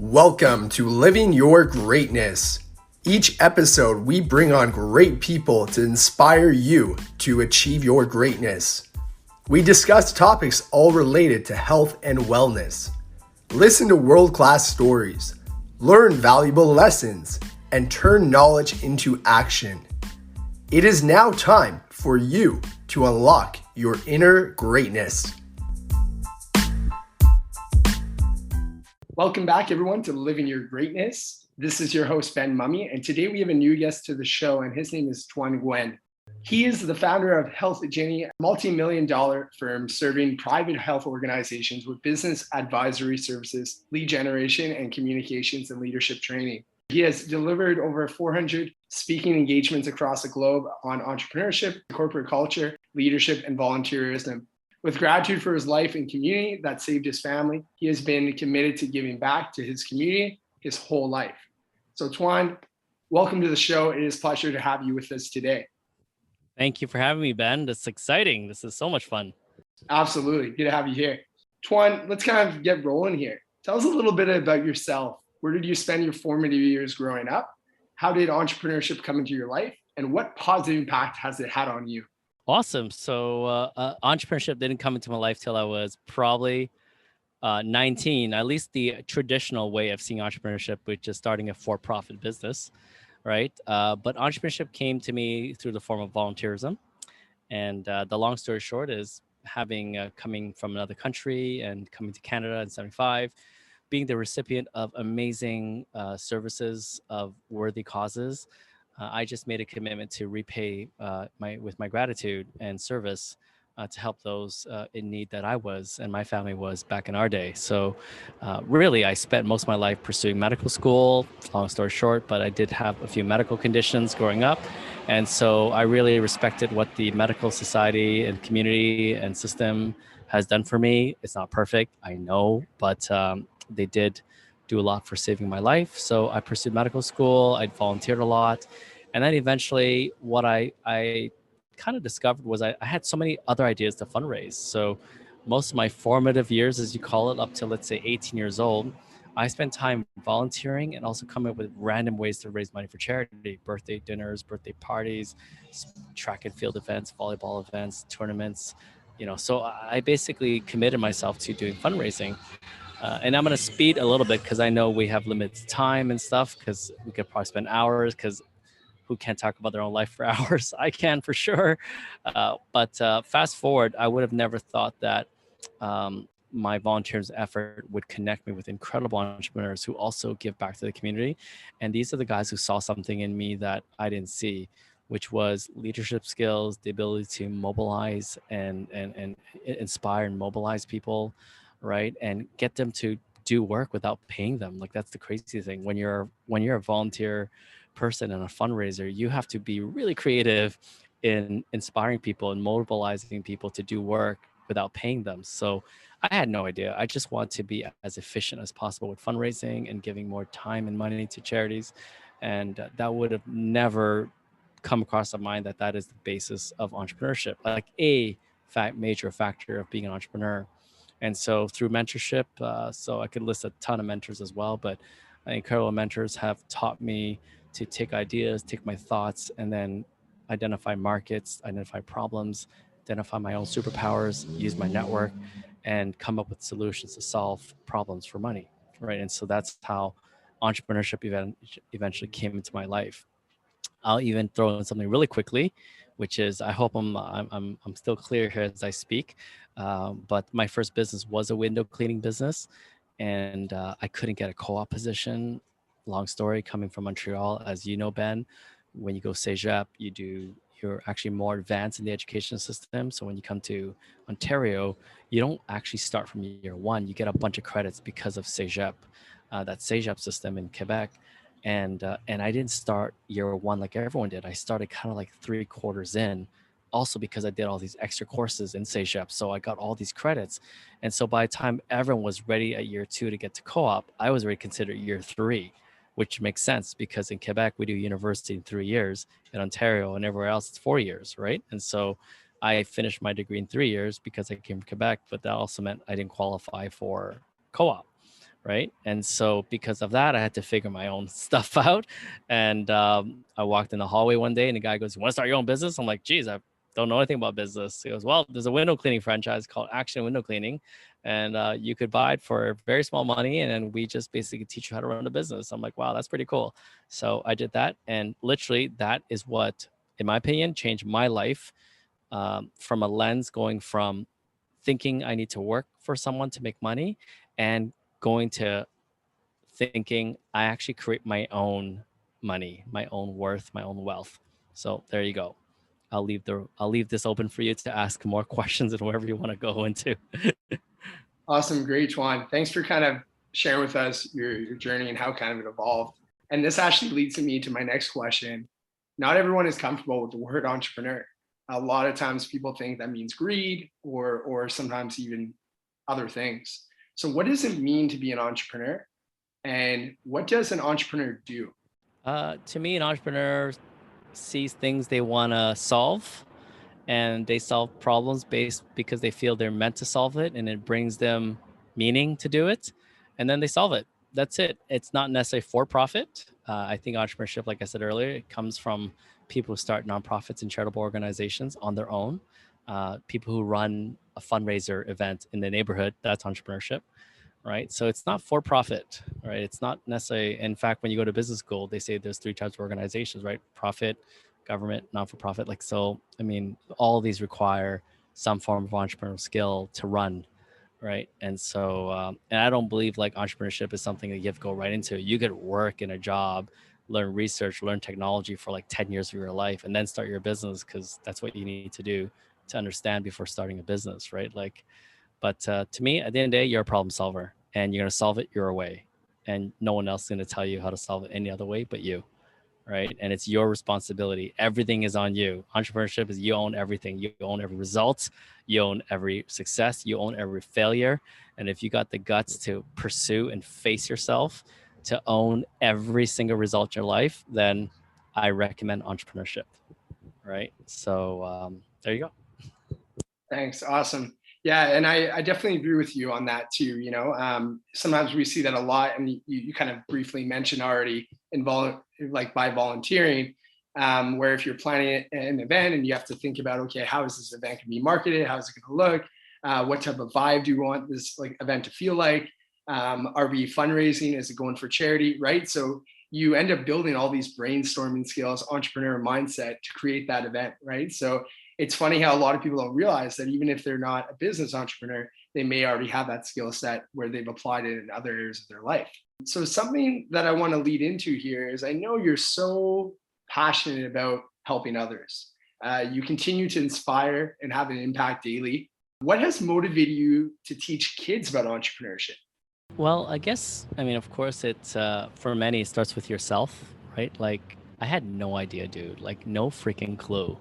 Welcome to Living Your Greatness. Each episode, we bring on great people to inspire you to achieve your greatness. We discuss topics all related to health and wellness. Listen to world-class stories, learn valuable lessons, and turn knowledge into action. It is now time for you to unlock your inner greatness. Welcome back, everyone, to Living Your Greatness. This is your host, Ben Mummy, and today we have a new guest to the show, and his name is Tuan Nguyen. He is the founder of HealthGenie, a multi-million-dollar firm serving private health organizations with business advisory services, lead generation, and communications and leadership training. He has delivered over 400 speaking engagements across the globe on entrepreneurship, corporate culture, leadership, and volunteerism. With gratitude for his life and community that saved his family, he has been committed to giving back to his community his whole life. So Tuan, welcome to the show. It is a pleasure to have you with us today. Thank you for having me, Ben. That's exciting. This is so much fun. Absolutely. Good to have you here. Tuan, let's kind of get rolling here. Tell us a little bit about yourself. Where did you spend your formative years growing up? How did entrepreneurship come into your life? And what positive impact has it had on you? Awesome. So entrepreneurship didn't come into my life till I was probably 19, at least the traditional way of seeing entrepreneurship, which is starting a for-profit business, right? But entrepreneurship came to me through the form of volunteerism. And the long story short is having coming from another country and coming to Canada in 75, being the recipient of amazing services of worthy causes. I just made a commitment to repay with my gratitude and service to help those in need that I was and my family was back in our day. So really, I spent most of my life pursuing medical school, long story short, but I did have a few medical conditions growing up. And so I really respected what the medical society and community and system has done for me. It's not perfect, I know, but they did do a lot for saving my life. So I pursued medical school, I volunteered a lot. And then eventually what I kind of discovered was I had so many other ideas to fundraise. So most of my formative years, as you call it, up to let's say 18 years old, I spent time volunteering and also coming up with random ways to raise money for charity, birthday dinners, birthday parties, track and field events, volleyball events, tournaments, so I basically committed myself to doing fundraising. And I'm going to speed a little bit because I know we have limited time and stuff because we could probably spend hours because who can't talk about their own life for hours? I can for sure. But fast forward, I would have never thought that my volunteers effort would connect me with incredible entrepreneurs who also give back to the community. And these are the guys who saw something in me that I didn't see, which was leadership skills, the ability to mobilize and inspire and mobilize people, right? And get them to do work without paying them. Like that's the crazy thing. When you're a volunteer person and a fundraiser, you have to be really creative in inspiring people and mobilizing people to do work without paying them. So I had no idea. I just want to be as efficient as possible with fundraising and giving more time and money to charities. And that would have never come across my mind that is the basis of entrepreneurship, like a major factor of being an entrepreneur. And so through mentorship, so I could list a ton of mentors as well, but incredible mentors have taught me to take ideas, take my thoughts, and then identify markets, identify problems, identify my own superpowers, use my network, and come up with solutions to solve problems for money, right? And so that's how entrepreneurship eventually came into my life. I'll even throw in something really quickly, which is I hope I'm still clear here as I speak. But my first business was a window cleaning business, and I couldn't get a co-op position. Long story, coming from Montreal, as you know, Ben, when you go Cégep, you're actually more advanced in the education system. So when you come to Ontario, you don't actually start from year one. You get a bunch of credits because of Cégep, that Cégep system in Quebec. And I didn't start year one like everyone did. I started kind of like 3/4 in, also because I did all these extra courses in Cégep. So I got all these credits. And so by the time everyone was ready at year 2 to get to co-op, I was already considered year 3, which makes sense because in Quebec, we do university in 3 years. In Ontario and everywhere else, it's 4 years, right? And so I finished my degree in 3 years because I came from Quebec, but that also meant I didn't qualify for co-op. right? And so because of that, I had to figure my own stuff out. And I walked in the hallway one day and the guy goes, "You want to start your own business?" I'm like, "Geez, I don't know anything about business." He goes, "Well, there's a window cleaning franchise called Action Window Cleaning, and you could buy it for very small money, and then we just basically teach you how to run a business." I'm like, "Wow, that's pretty cool." So I did that, and literally that is what, in my opinion, changed my life, from a lens going from thinking I need to work for someone to make money and going to thinking I actually create my own money, my own worth, my own wealth. So there you go. I'll leave this open for you to ask more questions and wherever you want to go into. Awesome. Great, Tuan. Thanks for kind of sharing with us your journey and how kind of it evolved. And this actually leads me to my next question. Not everyone is comfortable with the word entrepreneur. A lot of times people think that means greed or sometimes even other things. So what does it mean to be an entrepreneur? And what does an entrepreneur do? To me, an entrepreneur sees things they want to solve, and they solve problems based because they feel they're meant to solve it, and it brings them meaning to do it, and then they solve it. That's it. It's not necessarily for profit. I think entrepreneurship, like I said earlier, it comes from people who start nonprofits and charitable organizations on their own. People who run a fundraiser event in the neighborhood, that's entrepreneurship, right? So it's not for profit, right? It's not necessarily, in fact, when you go to business school, they say there's three types of organizations, right? Profit, government, non-for-profit. Like, so, I mean, all of these require some form of entrepreneurial skill to run, right? And so, and I don't believe like entrepreneurship is something that you have to go right into. You could work in a job, learn research, learn technology for like 10 years of your life, and then start your business, because that's what you need to do to understand before starting a business, right? Like, but to me, at the end of the day, you're a problem solver, and you're going to solve it your way. And no one else is going to tell you how to solve it any other way but you, right? And it's your responsibility. Everything is on you. Entrepreneurship is you own everything. You own every result. You own every success. You own every failure. And if you got the guts to pursue and face yourself, to own every single result in your life, then I recommend entrepreneurship, right? So there you go. Thanks. Awesome. Yeah, and I definitely agree with you on that too. Sometimes we see that a lot, and you kind of briefly mentioned already, like by volunteering, where if you're planning an event and you have to think about, okay, how is this event going to be marketed? How is it going to look? What type of vibe do you want this like event to feel like? Are we fundraising? Is it going for charity? Right. So you end up building all these brainstorming skills, entrepreneur mindset to create that event. Right. So it's funny how a lot of people don't realize that even if they're not a business entrepreneur, they may already have that skill set where they've applied it in other areas of their life. So something that I want to lead into here is I know you're so passionate about helping others. You continue to inspire and have an impact daily. What has motivated you to teach kids about entrepreneurship? Well, I guess, I mean, of course, it's for many, it starts with yourself, right? Like, I had no idea, dude, like, no freaking clue.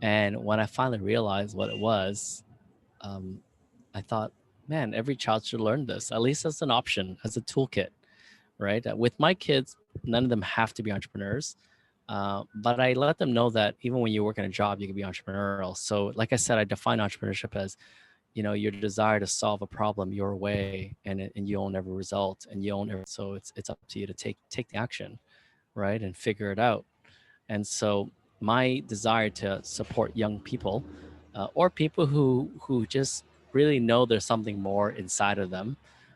And when I finally realized what it was, um, I thought, man, every child should learn this, at least as an option, as a toolkit, right? With my kids, none of them have to be entrepreneurs. But I let them know that even when you work in a job, you can be entrepreneurial. So, like I said, I define entrepreneurship as, your desire to solve a problem your way, and you own every result, and you own every, so it's up to you to take the action, right, and figure it out. And so my desire to support young people, or people who just really know there's something more inside of them,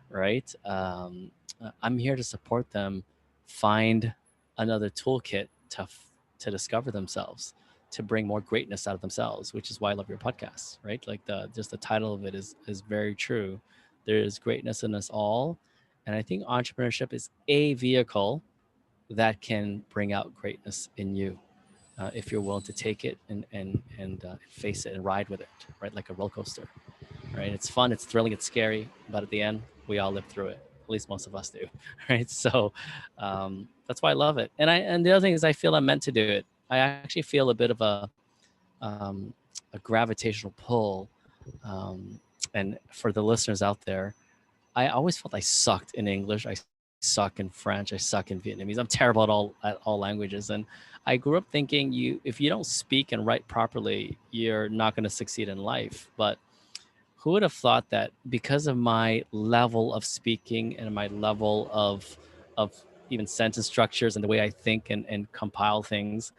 right? I'm here to support them find another toolkit to discover themselves, to bring more greatness out of themselves, which is why I love your podcast, right? Like the title of it is very true. There is greatness in us all, and I think entrepreneurship is a vehicle that can bring out greatness in you, if you're willing to take it and face it and ride with it, right? Like a roller coaster, right? It's fun, it's thrilling, it's scary, but at the end, we all live through it. At least most of us do, right? So that's why I love it. And the other thing is, I feel I'm meant to do it. I actually feel a bit of um, a gravitational pull. Um, and for the listeners out there, I always felt I sucked in English. I suck in French. I suck in Vietnamese. I'm terrible at all languages. And I grew up thinking, if you don't speak and write properly, you're not going to succeed in life. But who would have thought that because of my level of speaking and my level of even sentence structures and the way I think and compile things,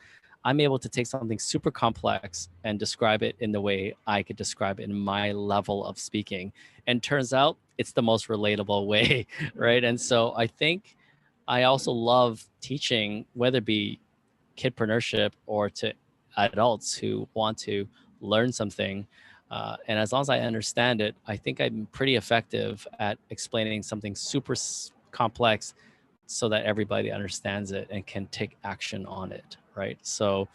I'm able to take something super complex and describe it in the way I could describe it in my level of speaking. And turns out it's the most relatable way, right? And so I think I also love teaching, whether it be kidpreneurship or to adults who want to learn something. And as long as I understand it, I think I'm pretty effective at explaining something super complex so that everybody understands it and can take action on it, right? So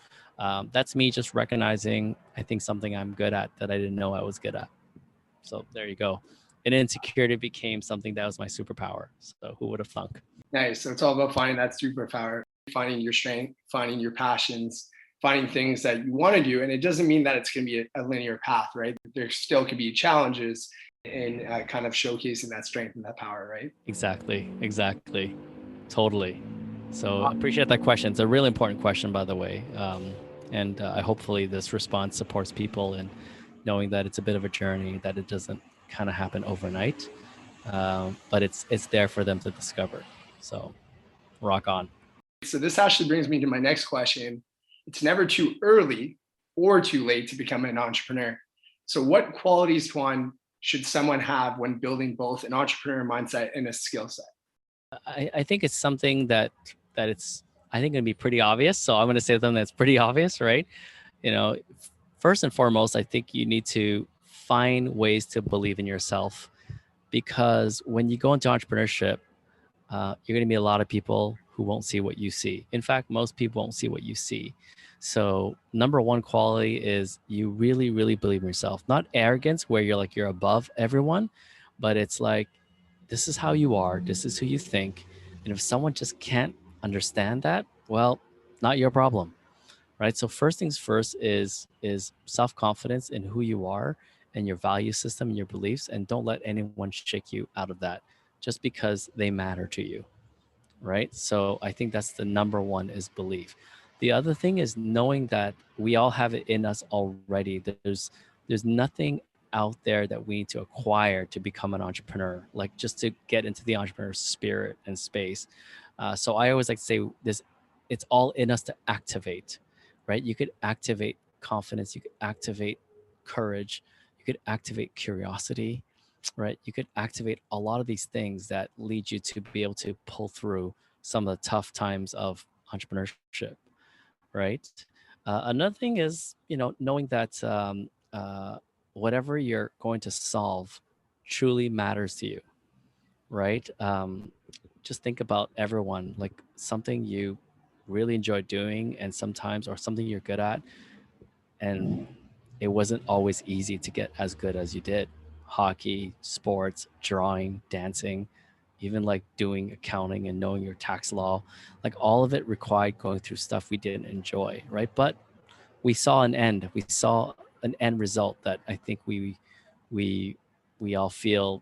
that's me just recognizing, I think, something I'm good at that I didn't know I was good at. So there you go. And insecurity became something that was my superpower. So who would have thunk? Nice. So it's all about finding that superpower, finding your strength, finding your passions, finding things that you want to do. And it doesn't mean that it's going to be a linear path, right? There still could be challenges in kind of showcasing that strength and that power, right? Exactly. Totally. So I appreciate that question. It's a really important question, by the way. And hopefully this response supports people in knowing that it's a bit of a journey, that it doesn't kind of happen overnight, but it's there for them to discover. So rock on. So this actually brings me to my next question. It's never too early or too late to become an entrepreneur. So what qualities, Tuan, should someone have when building both an entrepreneur mindset and a skill set? I think it's something that it's, I think, going to be pretty obvious. So I'm going to say something that's pretty obvious, right? You know, first and foremost, I think you need to find ways to believe in yourself, because when you go into entrepreneurship, you're going to meet a lot of people who won't see what you see. In fact, most people won't see what you see. So number one quality is you really, really believe in yourself. Not arrogance where you're like you're above everyone, but it's like, this is how you are, this is who you think. And if someone just can't understand that, well, not your problem, right? So first things first is self-confidence in who you are and your value system and your beliefs, and don't let anyone shake you out of that just because they matter to you, right? So I think that's the number one, is belief. The other thing is knowing that we all have it in us already. There's nothing out there that we need to acquire to become an entrepreneur, like just to get into the entrepreneur spirit and space. So I always like to say this: it's all in us to activate, right? You could activate confidence, you could activate courage, you could activate curiosity, right? You could activate a lot of these things that lead you to be able to pull through some of the tough times of entrepreneurship, right? Another thing is, knowing that whatever you're going to solve truly matters to you, right? Just think about everyone, like something you really enjoy doing, and sometimes, or something you're good at, and it wasn't always easy to get as good as you did. Hockey, sports, drawing, dancing, even like doing accounting and knowing your tax law, like all of it required going through stuff we didn't enjoy, right? But we saw an end. We saw an end result that I think we we all feel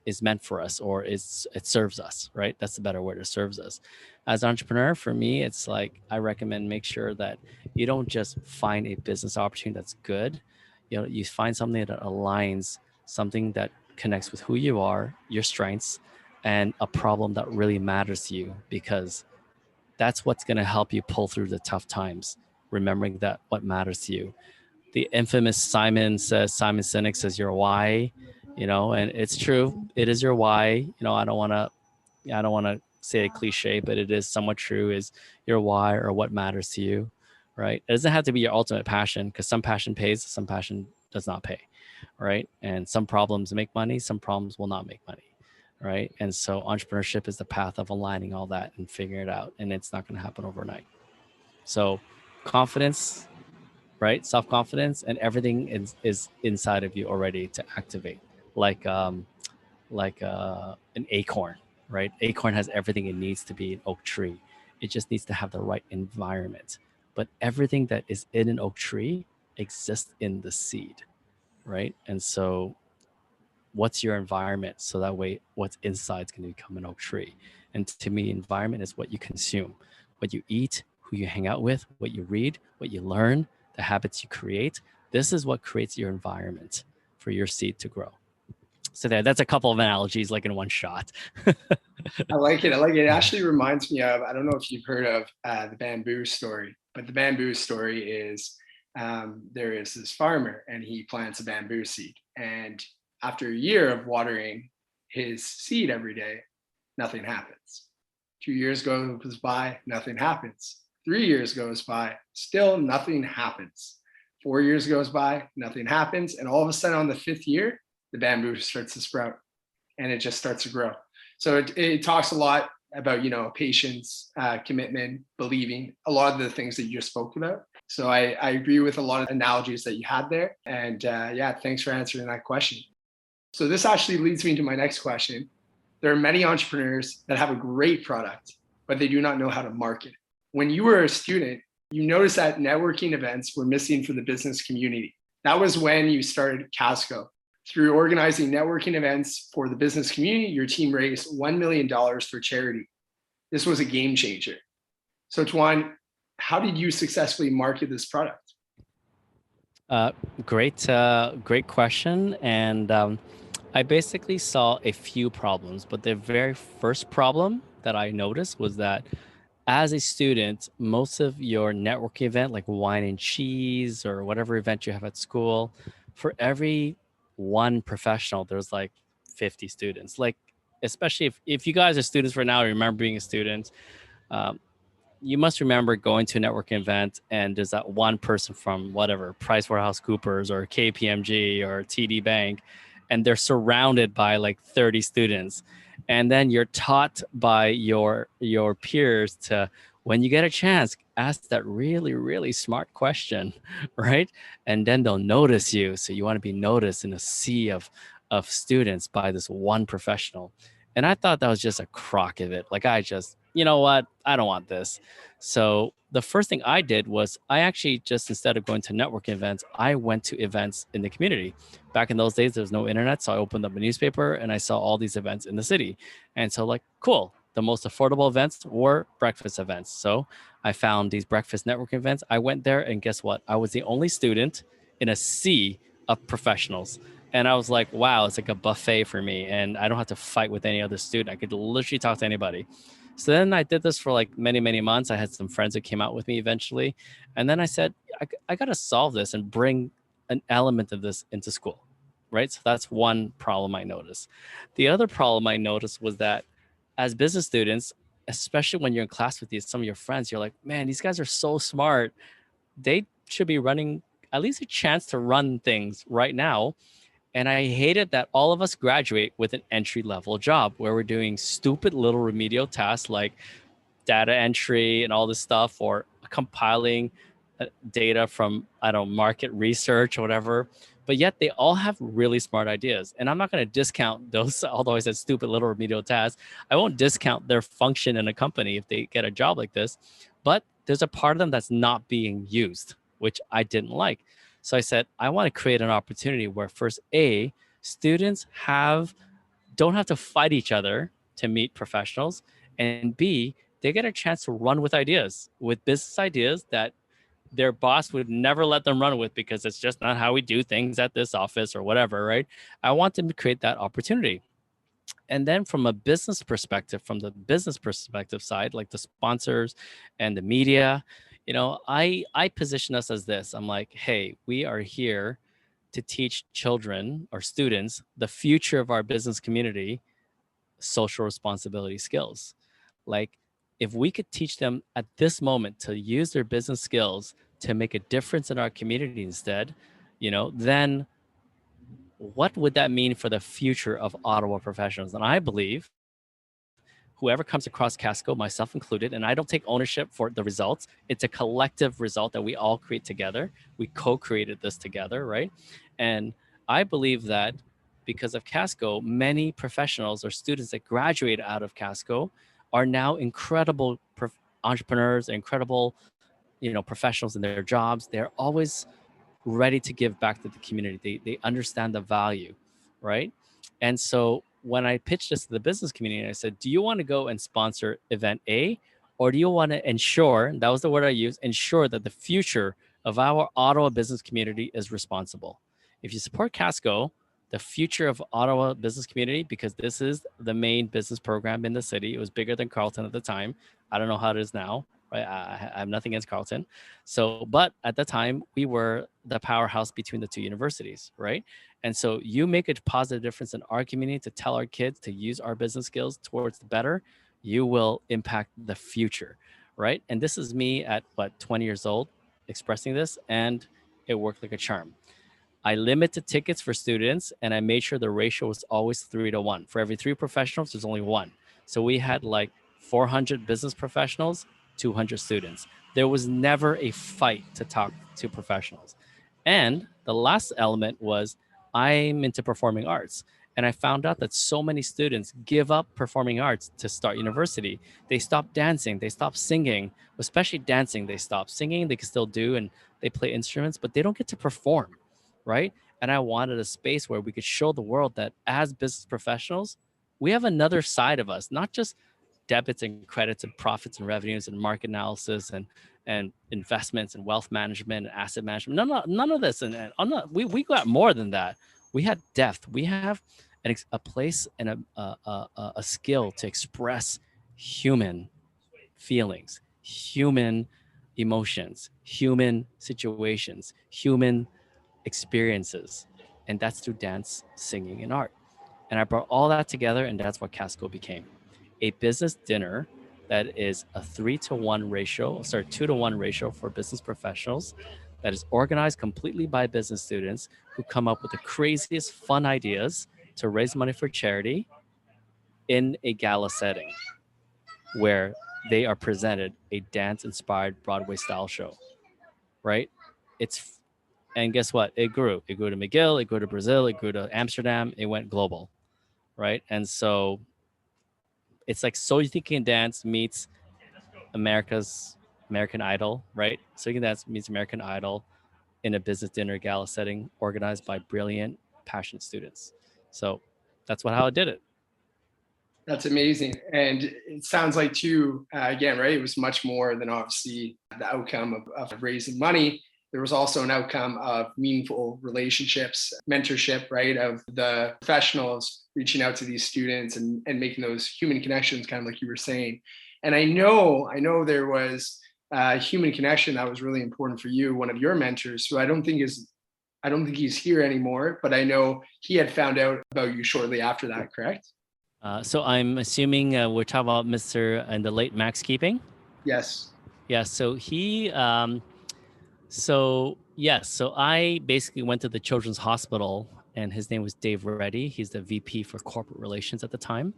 is meant for us, or it serves us, right? That's the better word. It serves us. As an entrepreneur, for me, it's like I recommend make sure that you don't just find a business opportunity that's good. You find something that aligns, something that connects with who you are, your strengths, and a problem that really matters to you, because that's what's going to help you pull through the tough times, remembering that what matters to you. The infamous Simon Sinek says your why, and it's true. It is your why. I don't want to say a cliche, but it is somewhat true, is your why, or what matters to you, right? It doesn't have to be your ultimate passion, because some passion pays, some passion does not pay, right? And some problems make money, some problems will not make money, right? And so entrepreneurship is the path of aligning all that and figuring it out, and it's not going to happen overnight. So confidence, right? Self-confidence, and everything is inside of you already to activate, like an acorn, right? Acorn has everything it needs to be an oak tree. It just needs to have the right environment. But everything that is in an oak tree exists in the seed, right? And so what's your environment? So that way what's inside is going to become an oak tree. And to me, environment is what you consume, what you eat, who you hang out with, what you read, what you learn, the habits you create. This is what creates your environment for your seed to grow. So that's a couple of analogies like in one shot. I like it. I like it. It actually reminds me of, I don't know if you've heard of the bamboo story, but the bamboo story is there is this farmer and he plants a bamboo seed. And after a year of watering his seed every day, nothing happens. 2 years goes by, nothing happens. 3 years goes by, still nothing happens. 4 years goes by, nothing happens. And all of a sudden on the 5th year, the bamboo starts to sprout and it just starts to grow. So it talks a lot about, patience, commitment, believing, a lot of the things that you just spoke about. So I agree with a lot of analogies that you had there. And thanks for answering that question. So this actually leads me to my next question. There are many entrepreneurs that have a great product, but they do not know how to market it. When you were a student, you noticed that networking events were missing for the business community. That was when you started Casco. Through organizing networking events for the business community, your team raised $1 million for charity. This was a game changer. So Tuan, how did you successfully market this product? Great question. And I basically saw a few problems, but the very first problem that I noticed was that as a student, most of your networking event, like wine and cheese or whatever event you have at school, for every one professional, there's like 50 students. Like, especially if you guys are students right now, remember being a student, you must remember going to a networking event and there's that one person from whatever, PricewaterhouseCoopers or KPMG or TD Bank, and they're surrounded by like 30 students. And then you're taught by your peers to, when you get a chance, ask that really, really smart question, right? And then they'll notice you. So you want to be noticed in a sea of students by this one professional. And I thought that was just a crock of it. Like, I just, you know what? I don't want this. So the first thing I did was I actually just, instead of going to networking events, I went to events in the community. Back in those days, there was no internet. So I opened up a newspaper and I saw all these events in the city. And so like, cool. The most affordable events were breakfast events. So I found these breakfast networking events. I went there and guess what? I was the only student in a sea of professionals. And I was like, wow, it's like a buffet for me. And I don't have to fight with any other student. I could literally talk to anybody. So then I did this for like many, many months. I had some friends that came out with me eventually. And then I said, I got to solve this and bring an element of this into school, right? So that's one problem I noticed. The other problem I noticed was that as business students, especially when you're in class with some of your friends, you're like, man, these guys are so smart. They should be running at least a chance to run things right now. And I hated that all of us graduate with an entry-level job where we're doing stupid little remedial tasks like data entry and all this stuff, or compiling data from, I don't know, market research or whatever. But yet they all have really smart ideas. And I'm not going to discount those, although I said stupid little remedial tasks. I won't discount their function in a company if they get a job like this. But there's a part of them that's not being used, which I didn't like. So I said, I want to create an opportunity where first, A, students don't have to fight each other to meet professionals. And B, they get a chance to run with ideas, with business ideas that their boss would never let them run with because it's just not how we do things at this office or whatever, right? I want them to create that opportunity. And then from the business perspective side, like the sponsors and the media, I position us as this. I'm like, hey, we are here to teach children or students the future of our business community, social responsibility skills. Like, if we could teach them at this moment to use their business skills to make a difference in our community instead, then what would that mean for the future of Ottawa professionals? And I believe whoever comes across Casco, myself included, and I don't take ownership for the results. It's a collective result that we all create together. We co-created this together, right? And I believe that because of Casco, many professionals or students that graduate out of Casco are now incredible entrepreneurs, incredible, professionals in their jobs. They're always ready to give back to the community. They understand the value, right? And so when I pitched this to the business community, I said, do you want to go and sponsor event A, or do you want to ensure, that was the word I used, ensure that the future of our Ottawa business community is responsible? If you support Casco, the future of Ottawa business community, because this is the main business program in the city. It was bigger than Carleton at the time. I don't know how it is now, right? I have nothing against Carleton. So, but at the time, we were the powerhouse between the two universities, right? And so you make a positive difference in our community to tell our kids to use our business skills towards the better, you will impact the future, right? And this is me at what, 20 years old expressing this, and it worked like a charm. I limited tickets for students, and I made sure the ratio was always 3-1. For every 3 professionals, there's only 1. So we had like 400 business professionals, 200 students. There was never a fight to talk to professionals. And the last element was I'm into performing arts. And I found out that so many students give up performing arts to start university. They stop dancing, they stop singing, especially dancing. They stop singing, they can still do, and they play instruments, but they don't get to perform, right? And I wanted a space where we could show the world that as business professionals, we have another side of us, not just debits and credits and profits and revenues and market analysis and investments and wealth management and asset management. None of this. And I'm not, we got more than that. We had depth. We have a place and a skill to express human feelings, human emotions, human situations, human experiences. And that's through dance, singing, and art. And I brought all that together, and that's what Casco became. A business dinner that is a 3-1 ratio, 2-1 ratio for business professionals, that is organized completely by business students who come up with the craziest fun ideas to raise money for charity in a gala setting where they are presented a dance-inspired Broadway style show, right? And guess what? It grew. It grew to McGill, it grew to Brazil, it grew to Amsterdam, it went global, right? And so it's like So You Think You Can Dance meets American Idol, right? So You Can Dance meets American Idol in a business dinner gala setting organized by brilliant, passionate students. So that's how I did it. That's amazing. And it sounds like too, again, right, it was much more than obviously the outcome of raising money. There was also an outcome of meaningful relationships, mentorship, right, of the professionals reaching out to these students and making those human connections, kind of like you were saying. And I know there was a human connection that was really important for you, one of your mentors, who I don't think he's here anymore, but I know he had found out about you shortly after that, correct? So I'm assuming we're talking about Mr. and the late Max Keeping. Yes. Yeah. So so I basically went to the Children's Hospital, and his name was Dave Reddy. He's the VP for corporate relations at the time.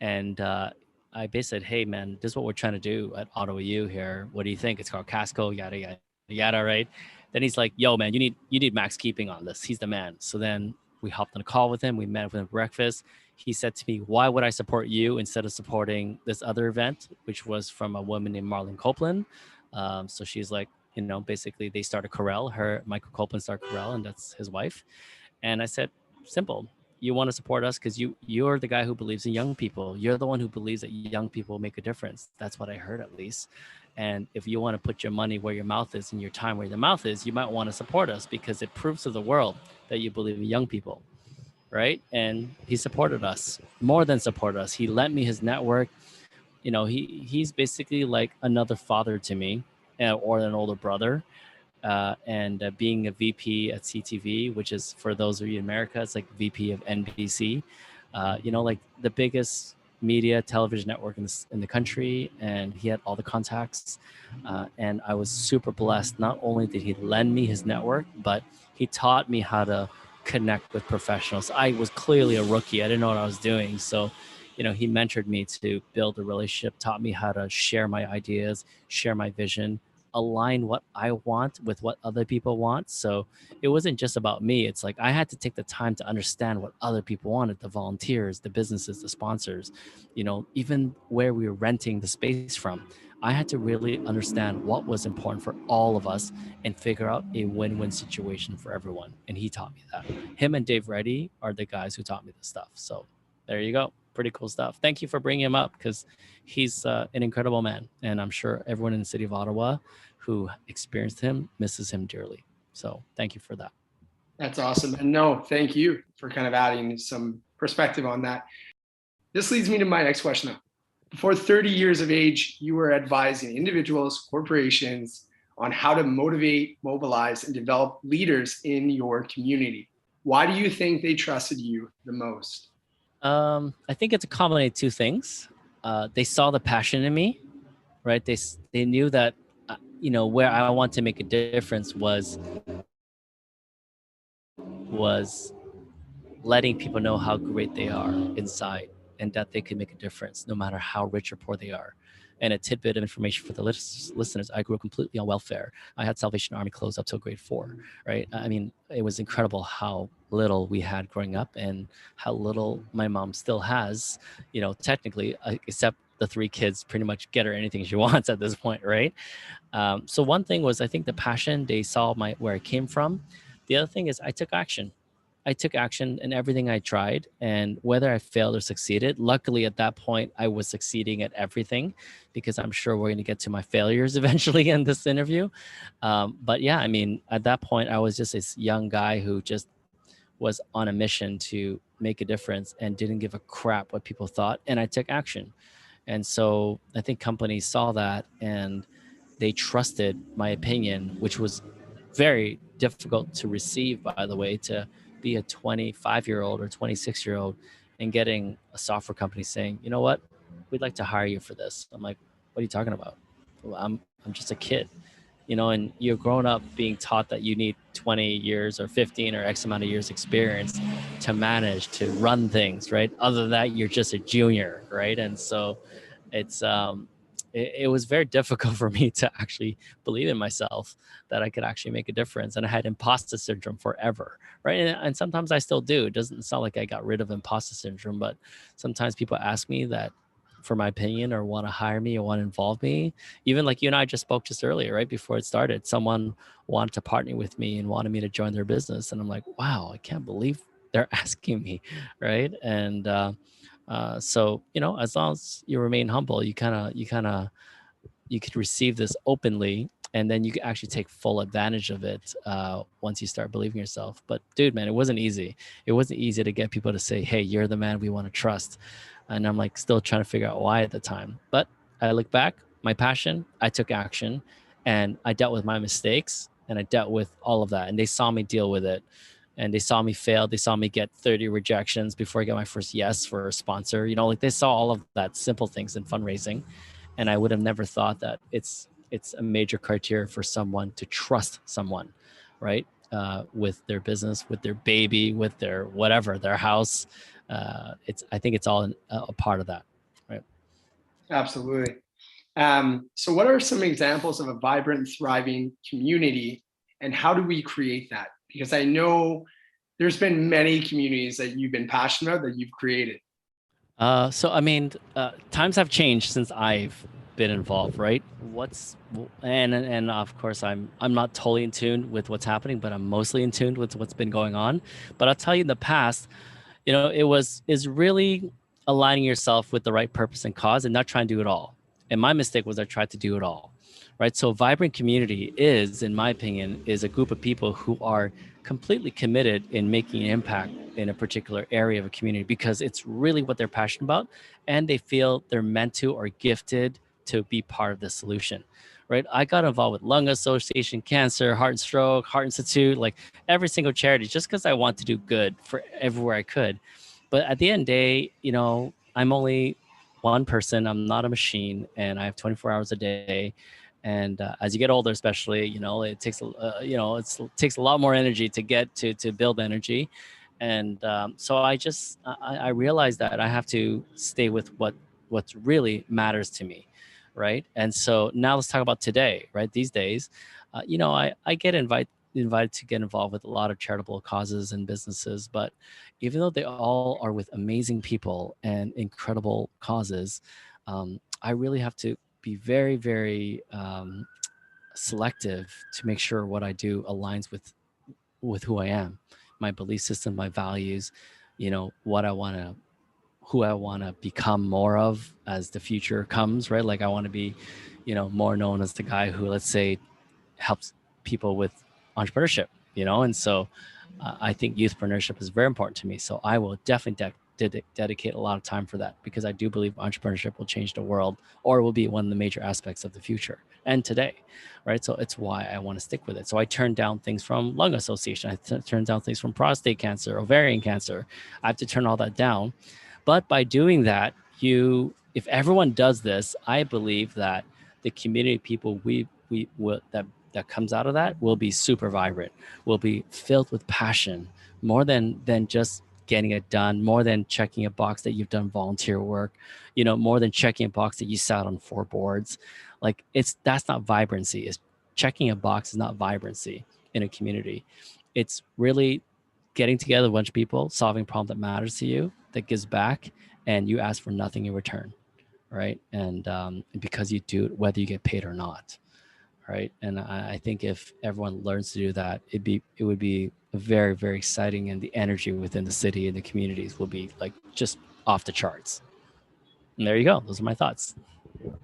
And I basically said, hey, man, this is what we're trying to do at Ottawa U here. What do you think? It's called Casco, yada, yada, yada, right? Then he's like, yo, man, you need Max Keeping on this. He's the man. So then we hopped on a call with him. We met with him at breakfast. He said to me, why would I support you instead of supporting this other event, which was from a woman named Marlene Copeland? So she's like, basically they started Corel. Michael Copeland started Corel, and that's his wife. And I said, simple. You want to support us because you're the guy who believes in young people. You're the one who believes that young people make a difference. That's what I heard, at least. And if you want to put your money where your mouth is and your time where your mouth is, you might want to support us because it proves to the world that you believe in young people, right? And he supported us, more than supported us. He lent me his network. He's basically like another father to me, or an older brother. And being a VP at CTV, which is, for those of you in America, it's like VP of NBC, like the biggest media television network in the country. And he had all the contacts. And I was super blessed. Not only did he lend me his network, but he taught me how to connect with professionals. I was clearly a rookie. I didn't know what I was doing. So, he mentored me to build a relationship, taught me how to share my ideas, share my vision, align what I want with what other people want. So it wasn't just about me. It's like I had to take the time to understand what other people wanted, the volunteers, the businesses, the sponsors, even where we were renting the space from. I had to really understand what was important for all of us and figure out a win-win situation for everyone. And he taught me that. Him and Dave Reddy are the guys who taught me this stuff. So there you go. Pretty cool stuff. Thank you for bringing him up because he's an incredible man. And I'm sure everyone in the city of Ottawa who experienced him misses him dearly. So thank you for that. That's awesome. And no, thank you. for kind of adding some perspective on that. This leads me to my next question. Before 30 years of age, you were advising individuals, corporations on how to motivate, mobilize, and develop leaders in your community. Why do you think they trusted you the most? I think it's a combination of two things. They saw the passion in me, right? They knew that where I want to make a difference was letting people know how great they are inside and that they can make a difference no matter how rich or poor they are. And a tidbit of information for the listeners, I grew up completely on welfare. I had Salvation Army clothes up till grade 4, right? I mean, it was incredible how little we had growing up and how little my mom still has, technically, except the 3 kids pretty much get her anything she wants at this point, right? So one thing was, I think the passion, they saw where I came from. The other thing is I took action. I took action in everything I tried, and whether I failed or succeeded, luckily at that point, I was succeeding at everything, because I'm sure we're going to get to my failures eventually in this interview. But yeah, I mean, at that point, I was just this young guy who just was on a mission to make a difference and didn't give a crap what people thought. And I took action. And so I think companies saw that and they trusted my opinion, which was very difficult to receive, by the way, to be a 25-year-old or 26-year-old and getting a software company saying, you know what, we'd like to hire you for this. I'm like, what are you talking about? Well, I'm just a kid, and you're grown up being taught that you need 20 years or 15 or X amount of years experience to manage, to run things, right? Other than that, you're just a junior, right? And so it was very difficult for me to actually believe in myself that I could actually make a difference. And I had imposter syndrome forever, right? And sometimes I still do. It doesn't sound like I got rid of imposter syndrome, but sometimes people ask me that for my opinion or want to hire me or want to involve me. Even like you and I just spoke just earlier, right before it started, someone wanted to partner with me and wanted me to join their business. And I'm like, wow, I can't believe they're asking me, right? And so, as long as you remain humble, you could receive this openly, and then you can actually take full advantage of it once you start believing yourself. But dude, man, it wasn't easy. It wasn't easy to get people to say, hey, you're the man we want to trust. And I'm like still trying to figure out why at the time. But I look back, my passion, I took action, and I dealt with my mistakes, and I dealt with all of that. And they saw me deal with it. And they saw me fail. They saw me get 30 rejections before I got my first yes for a sponsor. Like they saw all of that simple things in fundraising. And I would have never thought that it's a major criteria for someone to trust someone, right? With their business, with their baby, with their whatever, their house. I think it's all a part of that, right? Absolutely. So what are some examples of a vibrant, thriving community, and how do we create that? Because I know there's been many communities that you've been passionate about that you've created. So I mean, times have changed since I've been involved, right? And of course I'm not totally in tune with what's happening, but I'm mostly in tune with what's been going on. But I'll tell you, in the past, is really aligning yourself with the right purpose and cause, and not trying to do it all. And my mistake was I tried to do it all, right? So vibrant community is, in my opinion, is a group of people who are completely committed in making an impact in a particular area of a community because it's really what they're passionate about, and they feel they're meant to or gifted to be part of the solution, right? I got involved with Lung Association, Cancer, Heart and Stroke, Heart Institute, like every single charity, just because I want to do good for everywhere I could. But at the end of the day, I'm only one person. I'm not a machine, and I have 24 hours a day. And as you get older, especially, it takes it takes a lot more energy to get to build energy. And so I realized that I have to stay with what really matters to me, right? And so now let's talk about today, right? These days, I get invited to get involved with a lot of charitable causes and businesses, but even though they all are with amazing people and incredible causes, I really have to be very, very selective to make sure what I do aligns with who I am, my belief system, my values, what I want to, who I want to become more of as the future comes, right? Like I want to be, more known as the guy who, let's say, helps people with entrepreneurship, And so I think youthpreneurship is very important to me. So I will definitely dedicate a lot of time for that, because I do believe entrepreneurship will change the world, or will be one of the major aspects of the future and today, right? So it's why I want to stick with it. So I turned down things from lung association. I turned down things from prostate cancer, ovarian cancer. I have to turn all that down. But by doing that, if everyone does this, I believe that the community of people we will that comes out of that will be super vibrant, will be filled with passion, more than just getting it done, more than checking a box that you've done volunteer work, more than checking a box that you sat on 4 boards. Like that's not vibrancy. It's checking a box is not vibrancy in a community. It's really getting together a bunch of people, solving a problem that matters to you, that gives back, and you ask for nothing in return, right? And because you do it, whether you get paid or not, right? And I think if everyone learns to do that, it would be very, very exciting, and the energy within the city and the communities will be like just off the charts. And there you go. Those are my thoughts.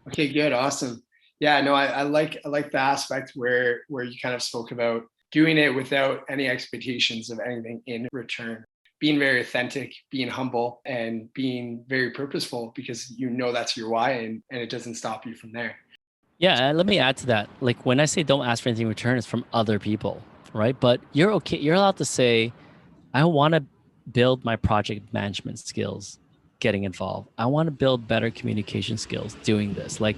Okay, good, awesome. Yeah, no, I like the aspect where you kind of spoke about doing it without any expectations of anything in return, being very authentic, being humble, and being very purposeful, because that's your why, and it doesn't stop you from there. Yeah, let me add to that. Like when I say don't ask for anything in return, it's from other people, right? But you're okay. You're allowed to say, I want to build my project management skills getting involved. I want to build better communication skills doing this. Like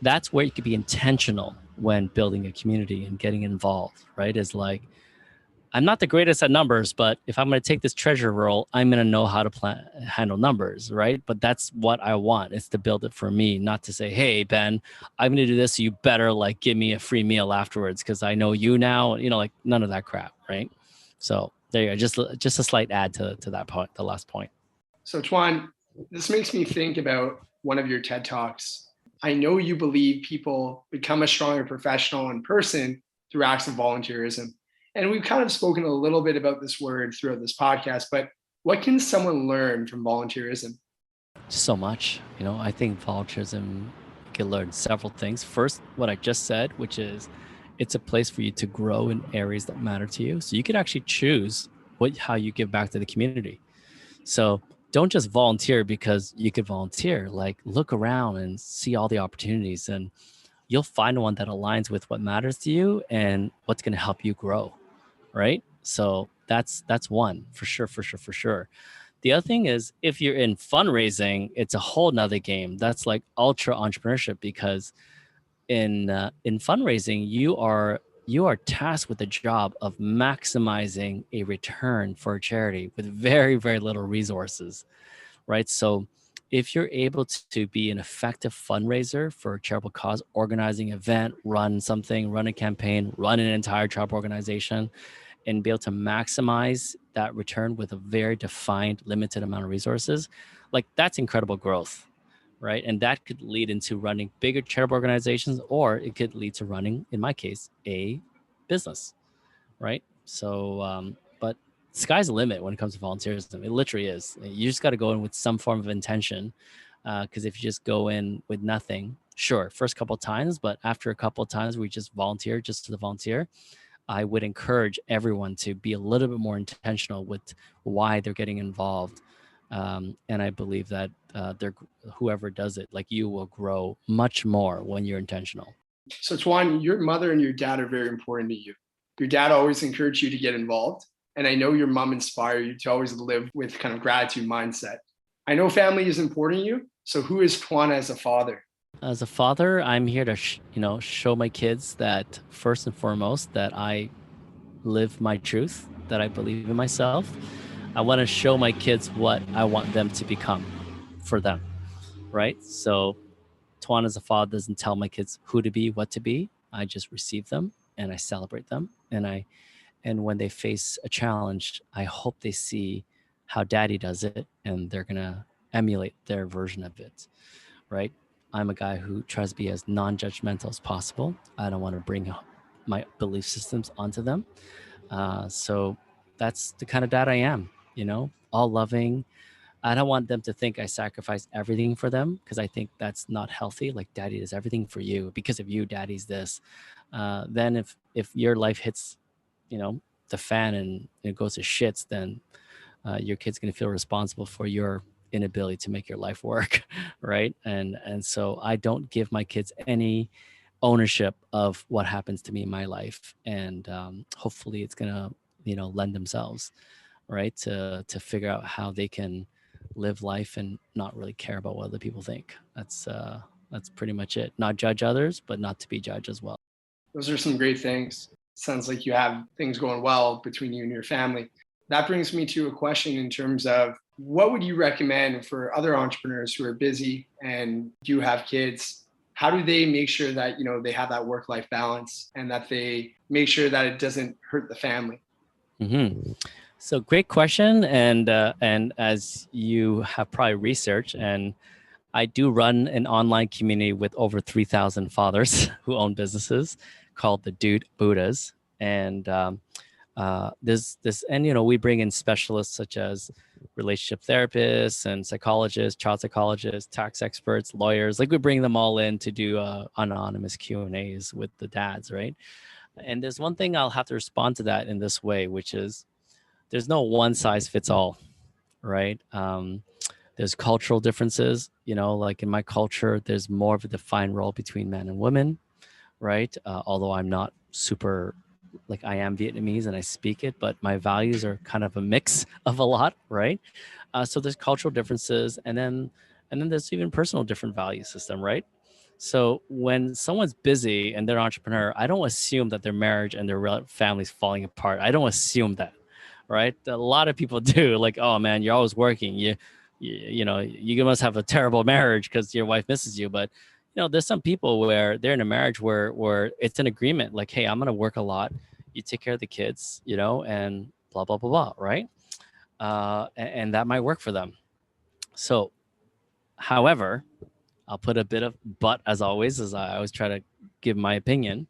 that's where you could be intentional when building a community and getting involved, right? Is like, I'm not the greatest at numbers, but if I'm going to take this treasurer role, I'm going to know how to handle numbers, right? But that's what I want. It's to build it for me, not to say, hey, Ben, I'm going to do this. So you better like give me a free meal afterwards because I know you now, like none of that crap, right? So there you go. Just a slight add to that point, the last point. So Tuan, this makes me think about one of your TED Talks. I know you believe people become a stronger professional in person through acts of volunteerism. And we've kind of spoken a little bit about this word throughout this podcast, but what can someone learn from volunteerism? So much. I think volunteerism can learn several things. First, what I just said, which is it's a place for you to grow in areas that matter to you. So you could actually choose how you give back to the community. So don't just volunteer because you could volunteer. Like look around and see all the opportunities, and you'll find one that aligns with what matters to you and what's going to help you grow, right? So that's one for sure. The other thing is if you're in fundraising, it's a whole nother game. That's like ultra entrepreneurship, because in fundraising, you are tasked with the job of maximizing a return for a charity with very, very little resources, right? So if you're able to be an effective fundraiser for a charitable cause, organizing an event, run a campaign, run an entire charitable organization, and be able to maximize that return with a very defined, limited amount of resources, like that's incredible growth, right? And that could lead into running bigger charitable organizations, or it could lead to running, in my case, a business, right? So, but sky's the limit when it comes to volunteerism. It literally is. You just got to go in with some form of intention, because if you just go in with nothing, sure, first couple of times, but after a couple of times we just volunteer just to volunteer, I would encourage everyone to be a little bit more intentional with why they're getting involved. And I believe that whoever does it, like you, will grow much more when you're intentional. So Tuan, your mother and your dad are very important to you. Your dad always encouraged you to get involved. And I know your mom inspired you to always live with kind of gratitude mindset. I know family is important to you. So who is Tuan as a father? As a father, I'm here to show my kids that first and foremost that I live my truth, that I believe in myself. I want to show my kids what I want them to become for them, right? So Tuan as a father doesn't tell my kids who to be, what to be. I just receive them and I celebrate them. And when they face a challenge, I hope they see how daddy does it and they're going to emulate their version of it, right? I'm a guy who tries to be as non-judgmental as possible. I don't want to bring my belief systems onto them. So that's the kind of dad I am, all loving. I don't want them to think I sacrifice everything for them, because I think that's not healthy. Like daddy does everything for you because of you, daddy's this. Then if your life hits, the fan and it goes to shits, then your kid's going to feel responsible for your inability to make your life work, right? And so I don't give my kids any ownership of what happens to me in my life, and hopefully it's going to lend themselves, right, to figure out how they can live life and not really care about what other people think. That's pretty much it. Not judge others, but not to be judged as well. Those are some great things. Sounds like you have things going well between you and your family. That brings me to a question in terms of what would you recommend for other entrepreneurs who are busy and do have kids? How do they make sure that, they have that work-life balance and that they make sure that it doesn't hurt the family? Mm-hmm. So great question. And as you have probably researched, and I do run an online community with over 3,000 fathers who own businesses called the Dude Buddhas. And we bring in specialists such as relationship therapists and psychologists, child psychologists, tax experts, lawyers. Like, we bring them all in to do anonymous Q&As with the dads, right? And there's one thing I'll have to respond to that in this way, which is there's no one size fits all, right? There's cultural differences, like in my culture, there's more of a defined role between men and women, right? Although I'm not super, like, I am Vietnamese and I speak it, but my values are kind of a mix of a lot, right? So there's cultural differences, and then there's even personal different value system, right? So when someone's busy and they're an entrepreneur, I don't assume that their marriage and their family's falling apart. I don't assume that, right? A lot of people do. Like, oh man, you're always working. You must have a terrible marriage because your wife misses you. But there's some people where they're in a marriage where it's an agreement. Like, hey, I'm gonna work a lot. You take care of the kids, and blah blah blah blah, right? And that might work for them. So, however, I'll put a bit of but, as always, as I always try to give my opinion.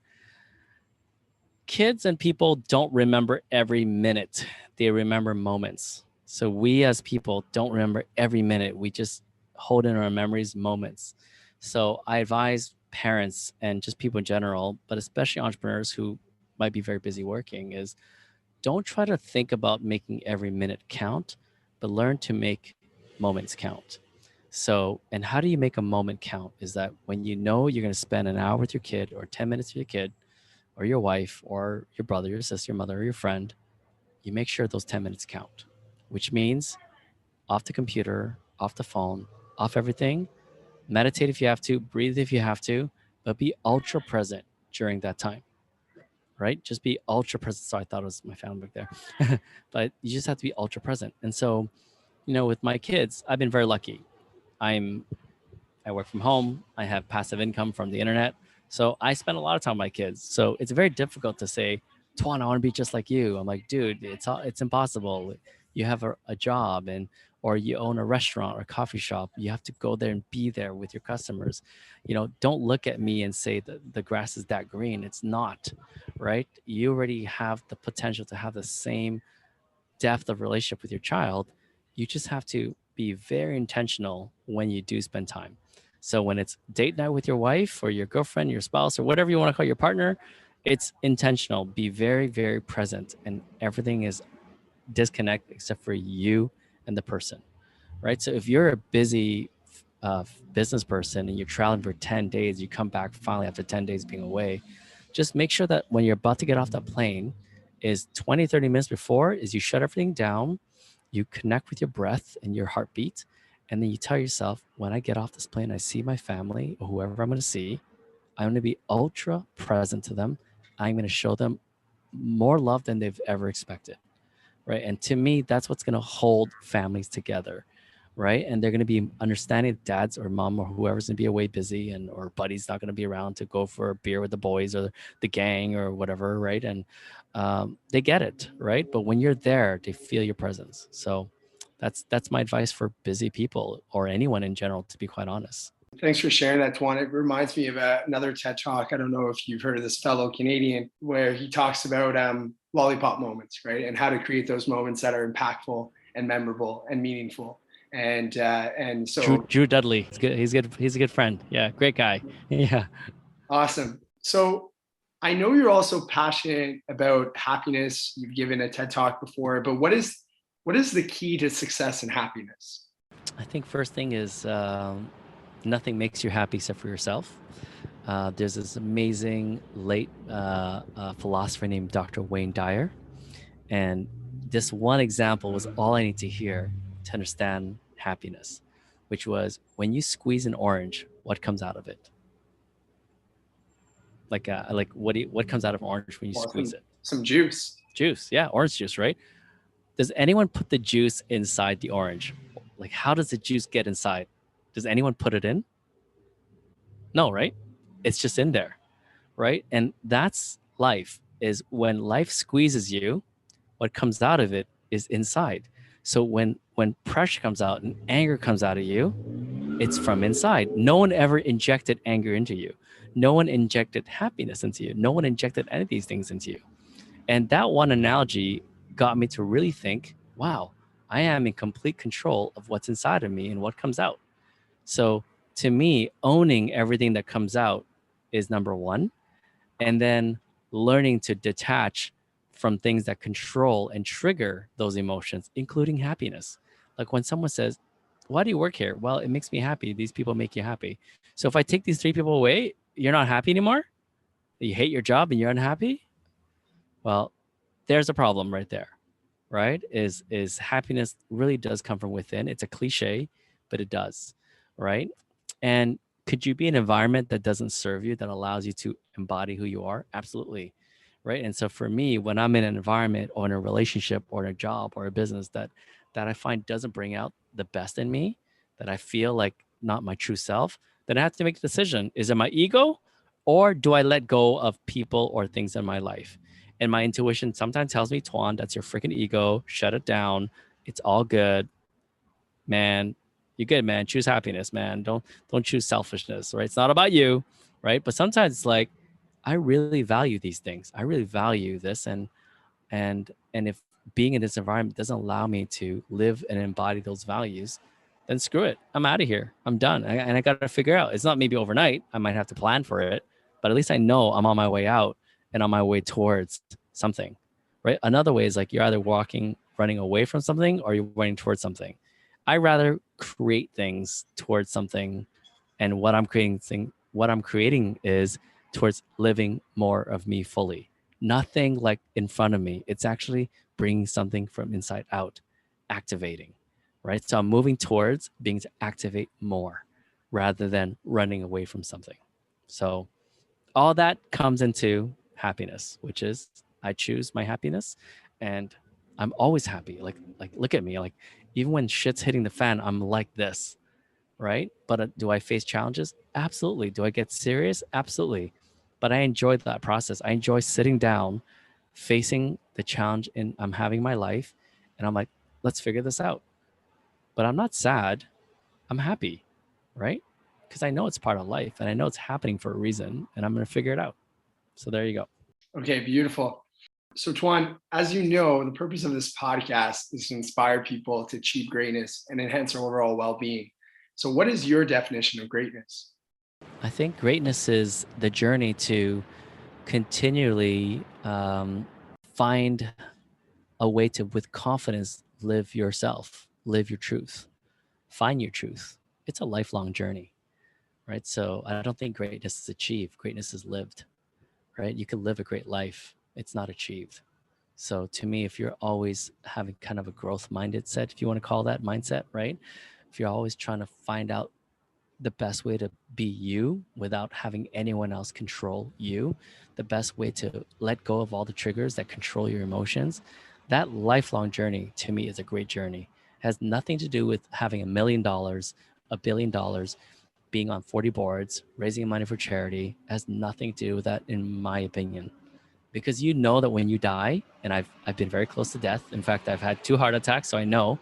Kids and people don't remember every minute. They remember moments. So we as people don't remember every minute. We just hold in our memories moments. So I advise parents and just people in general, but especially entrepreneurs who might be very busy working, is don't try to think about making every minute count, but learn to make moments count. So, and how do you make a moment count? Is that when you're going to spend an hour with your kid or 10 minutes with your kid or your wife or your brother, your sister, your mother, or your friend, you make sure those 10 minutes count, which means off the computer, off the phone, off everything, meditate if you have to, breathe if you have to, but be ultra present during that time, right? Just be ultra present. So I thought it was my family back there, but you just have to be ultra present. And so, with my kids, I've been very lucky. I work from home. I have passive income from the internet. So I spend a lot of time with my kids. So it's very difficult to say, Tuan, I want to be just like you. I'm like, dude, it's impossible. You have a job or you own a restaurant or a coffee shop. You have to go there and be there with your customers. Don't look at me and say that the grass is that green. It's not, right? You already have the potential to have the same depth of relationship with your child. You just have to be very intentional when you do spend time. So when it's date night with your wife or your girlfriend, your spouse, or whatever you want to call your partner, it's intentional. Be very, very present, and everything is disconnect except for you and the person, right? So if you're a busy business person and you're traveling for 10 days, you come back finally after 10 days being away, just make sure that when you're about to get off that plane is 20, 30 minutes before is you shut everything down, you connect with your breath and your heartbeat, and then you tell yourself, when I get off this plane, I see my family or whoever I'm going to see, I'm going to be ultra present to them. I'm going to show them more love than they've ever expected, right? And to me, that's what's going to hold families together, right? And they're going to be understanding dads or mom or whoever's going to be away busy or buddy's not going to be around to go for a beer with the boys or the gang or whatever, right? And they get it, right? But when you're there, they feel your presence. So that's my advice for busy people or anyone in general, to be quite honest. Thanks for sharing that, Tuan. It reminds me of another TED Talk. I don't know if you've heard of this fellow Canadian, where he talks about lollipop moments, right? And how to create those moments that are impactful and memorable and meaningful. And so Drew Dudley, he's good. He's a good friend. Yeah, great guy. Yeah. Awesome. So I know you're also passionate about happiness. You've given a TED talk before, but what is the key to success and happiness? I think first thing is nothing makes you happy except for yourself. There's this amazing late philosopher named Dr. Wayne Dyer. And this one example was all I need to hear to understand happiness, which was when you squeeze an orange, what comes out of it? Like what comes out of orange when you Well, squeeze it? some juice. Juice, yeah, orange juice, right? Does anyone put the juice inside the orange? Like, how does the juice get inside? Does anyone put it in? No, right? It's just in there, right? And that's life. Is when life squeezes you, what comes out of it is inside. So when pressure comes out and anger comes out of you, it's from inside. No one ever injected anger into you. No one injected happiness into you. No one injected any of these things into you. And that one analogy got me to really think, wow, I am in complete control of what's inside of me and what comes out. So to me, owning everything that comes out is number one. And then learning to detach from things that control and trigger those emotions, including happiness. Like when someone says, why do you work here? Well, it makes me happy. These people make you happy. So if I take these three people away, you're not happy anymore? You hate your job and you're unhappy? Well, there's a problem right there, right? Is happiness really does come from within. It's a cliche, but it does, right? And could you be in an environment that doesn't serve you, that allows you to embody who you are? Absolutely, right? And so for me, when I'm in an environment or in a relationship or in a job or a business that I find doesn't bring out the best in me, that I feel like not my true self, then I have to make a decision. Is it my ego, or do I let go of people or things in my life? And my intuition sometimes tells me, Tuan, that's your freaking ego. Shut it down. It's all good, man. You're good, man. Choose happiness, man. Don't choose selfishness, right? It's not about you, right? But sometimes it's like, I really value these things. I really value this, and if being in this environment doesn't allow me to live and embody those values, then screw it. I'm out of here. I'm done. And I got to figure out. It's not maybe overnight. I might have to plan for it, but at least I know I'm on my way out and on my way towards something, right? Another way is like you're either running away from something, or you're running towards something. I rather create things towards something, and what I'm creating is towards living more of me fully. Nothing like in front of me. It's actually bringing something from inside out, activating, right? So I'm moving towards being to activate more rather than running away from something. So all that comes into happiness, which is I choose my happiness, and I'm always happy. Like look at me, like even when shit's hitting the fan, I'm like this, right? But do I face challenges? Absolutely. Do I get serious? Absolutely. But I enjoy that process. I enjoy sitting down, facing the challenge in I'm having my life, and I'm like, let's figure this out. But I'm not sad. I'm happy, right? Because I know it's part of life and I know it's happening for a reason, and I'm going to figure it out. So there you go. Okay, beautiful. So, Tuan, as you know, the purpose of this podcast is to inspire people to achieve greatness and enhance their overall well being. So, what is your definition of greatness? I think greatness is the journey to continually find a way to, with confidence, live yourself, live your truth, find your truth. It's a lifelong journey, right? So I don't think greatness is achieved. Greatness is lived, right? You can live a great life. It's not achieved. So to me, if you're always having kind of a growth mindset, if you want to call that mindset, right? If you're always trying to find out the best way to be you without having anyone else control you, the best way to let go of all the triggers that control your emotions, that lifelong journey to me is a great journey. It has nothing to do with having $1 million, $1 billion, being on 40 boards, raising money for charity. It has nothing to do with that, in my opinion. Because you know that when you die, and I've been very close to death. In fact, I've had 2 heart attacks, so I know,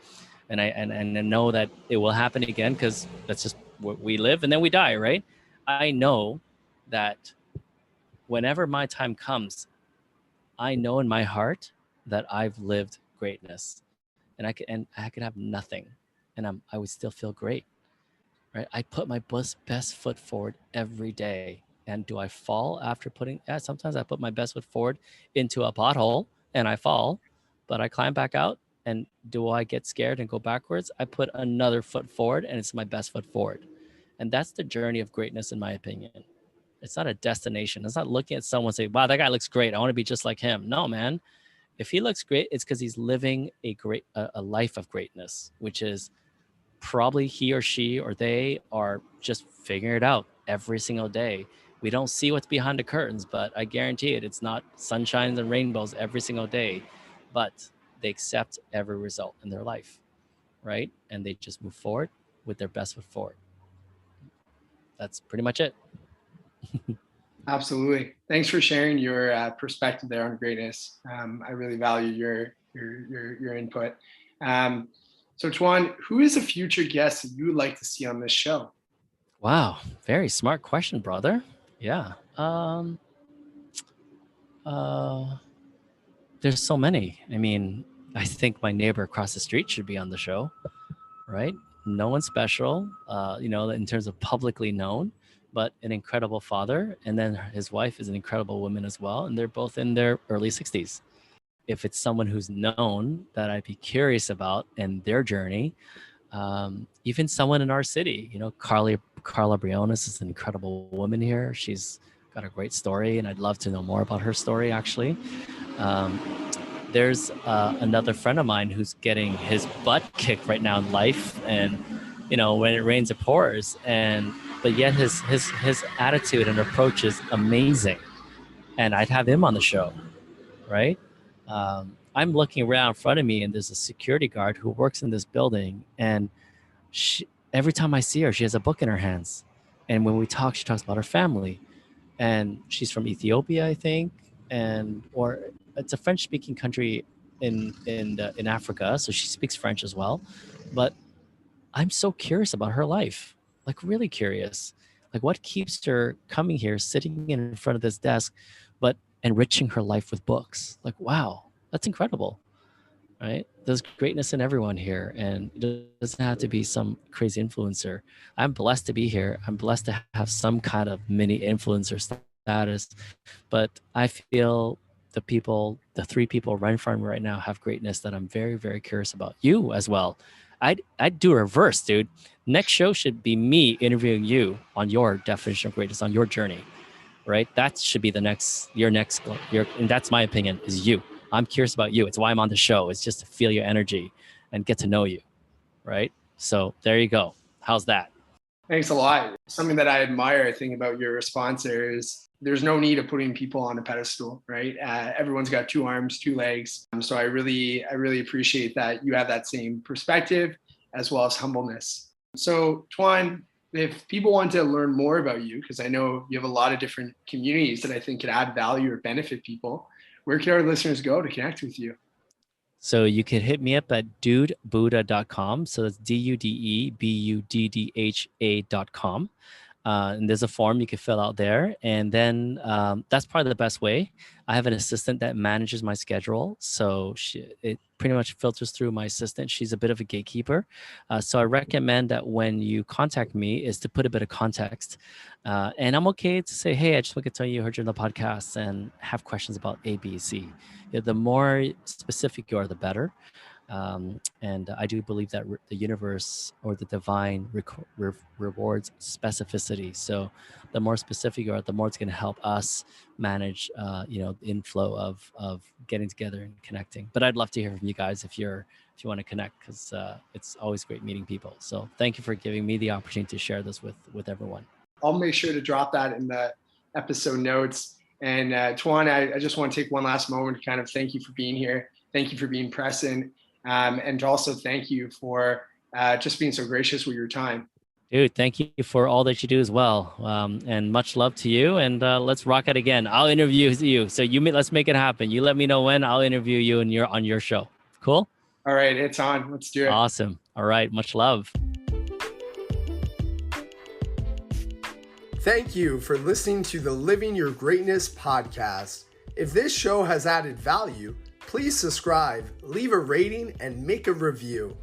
and I know that it will happen again, because that's just what we live and then we die, right? I know that whenever my time comes, I know in my heart that I've lived greatness, and I could have nothing, and I would still feel great, right? I put my best foot forward every day, And do I fall after putting, yeah, sometimes I put my best foot forward into a pothole and I fall, but I climb back out. And do I get scared and go backwards? I put another foot forward and it's my best foot forward. And that's the journey of greatness, in my opinion. It's not a destination. It's not looking at someone and saying, wow, that guy looks great, I want to be just like him. No, man. If he looks great, it's because he's living a life of greatness, which is probably he or she or they are just figuring it out every single day. We don't see what's behind the curtains, but I guarantee it, it's not sunshines and rainbows every single day, but they accept every result in their life, right? And they just move forward with their best foot forward. That's pretty much it. Absolutely. Thanks for sharing your perspective there on greatness. I really value your input. So Tuan, who is a future guest that you would like to see on this show? Wow, very smart question, brother. Yeah. There's so many. I mean, I think my neighbor across the street should be on the show, right? No one special, in terms of publicly known, but an incredible father. And then his wife is an incredible woman as well. And they're both in their early 60s. If it's someone who's known that I'd be curious about and their journey, even someone in our city, Carla Briones is an incredible woman here. She's got a great story, and I'd love to know more about her story, actually. There's another friend of mine who's getting his butt kicked right now in life, and when it rains, it pours, but yet his attitude and approach is amazing, and I'd have him on the show, right? I'm looking around in front of me, and there's a security guard who works in this building, and every time I see her, she has a book in her hands, and when we talk, she talks about her family, and she's from Ethiopia, I think, or it's a French-speaking country in Africa, so she speaks French as well. But I'm so curious about her life, like really curious, like what keeps her coming here, sitting in front of this desk, but enriching her life with books. Like, wow, that's incredible, right? There's greatness in everyone here, and it doesn't have to be some crazy influencer. I'm blessed to be here. I'm blessed to have some kind of mini influencer status, but I feel the three people right in front of me right now have greatness that I'm very, very curious about. You as well. I'd do a reverse, dude. Next show should be me interviewing you on your definition of greatness, on your journey, right? That should be and that's my opinion, is you. I'm curious about you. It's why I'm on the show. It's just to feel your energy and get to know you, right? So there you go. How's that? Thanks a lot. Something that I admire, I think, about your response there is there's no need of putting people on a pedestal, right? Everyone's got 2 arms, 2 legs. So I really appreciate that you have that same perspective as well as humbleness. So Tuan, if people want to learn more about you, because I know you have a lot of different communities that I think could add value or benefit people, where can our listeners go to connect with you? So you can hit me up at dudebuddha.com. So that's DUDEBUDDHA.com. And there's a form you can fill out there. And then that's probably the best way. I have an assistant that manages my schedule. So it pretty much filters through my assistant. She's a bit of a gatekeeper. So I recommend that when you contact me is to put a bit of context. And I'm okay to say, hey, I just want to tell you, I heard you on the podcast and have questions about A, B, C. The more specific you are, the better. And I do believe that the universe or the divine rewards specificity. So the more specific you are, the more it's going to help us manage, the inflow of getting together and connecting. But I'd love to hear from you guys if you want to connect, because it's always great meeting people. So thank you for giving me the opportunity to share this with everyone. I'll make sure to drop that in the episode notes. And Tuan, I just want to take one last moment to kind of thank you for being here. Thank you for being present. And also thank you for just being so gracious with your time. Dude, thank you for all that you do as well. And much love to you. And let's rock it again. I'll interview you. So let's make it happen. You let me know when. I'll interview you and you're on your show. Cool? All right, it's on. Let's do it. Awesome. All right. Much love. Thank you for listening to the Living Your Greatness podcast. If this show has added value, please subscribe, leave a rating, and make a review.